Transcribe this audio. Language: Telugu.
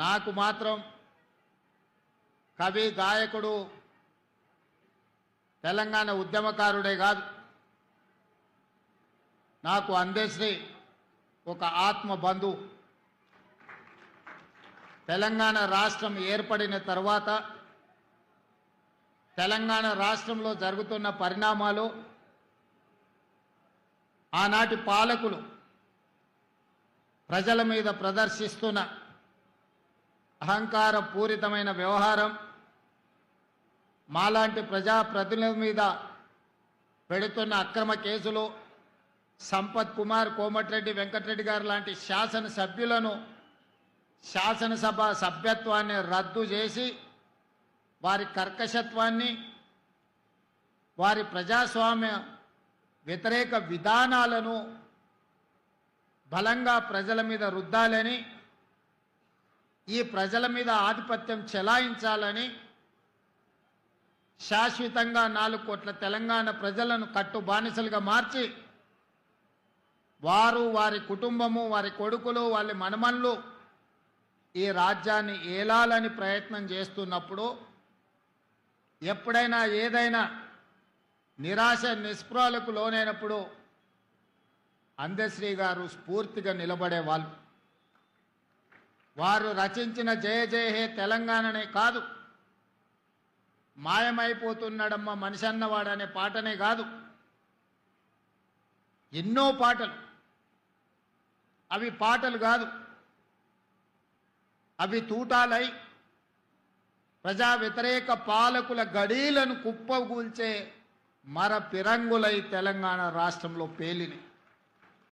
నాకు మాత్రం కవి గాయకుడు తెలంగాణ ఉద్యమకారుడే కాదు, నాకు అందశ్రీ ఒక ఆత్మ బంధువు. తెలంగాణ రాష్ట్రం ఏర్పడిన తర్వాత తెలంగాణ రాష్ట్రంలో జరుగుతున్న పరిణామాలు, ఆనాటి పాలకులు ప్రజల మీద ప్రదర్శిస్తున్న అహంకార పూరితమైన వ్యవహారం, మాలాంటి ప్రజాప్రతినిధుల మీద పెడుతున్న అక్రమ కేసులు, సంపత్ కుమార్, కోమటిరెడ్డి వెంకటరెడ్డి గారు లాంటి శాసనసభ్యులను శాసనసభ సభ్యత్వాన్ని రద్దు చేసి వారి కర్కశత్వాన్ని, వారి ప్రజాస్వామ్య వ్యతిరేక విధానాలను బలంగా ప్రజల మీద రుద్దాలని, ఈ ప్రజల మీద ఆధిపత్యం చెలాయించాలని శాశ్వతంగా 4 కోట్ల తెలంగాణ ప్రజలను కట్టు బానిసలుగా మార్చి వారు, వారి కుటుంబము, వారి కొడుకులు, వాళ్ళ మనమన్లు ఈ రాజ్యాన్ని ఏలాలని ప్రయత్నం చేస్తున్నప్పుడు, ఎప్పుడైనా ఏదైనా నిరాశ నిస్పృహలకు లోనైనప్పుడు అందశ్రీ గారు స్ఫూర్తిగా నిలబడేవాళ్ళు. వారు రచించిన జయ జయ హే తెలంగాణనే కాదు, మాయమైపోతున్నాడమ్మ మనిషి అన్నవాడనే పాటనే కాదు, ఎన్నో పాటలు. అవి పాటలు కాదు, అవి తూటాలై ప్రజా వ్యతిరేక పాలకుల గడీలను కుప్పగూల్చే మర పిరంగులై తెలంగాణ రాష్ట్రంలో పేలిని.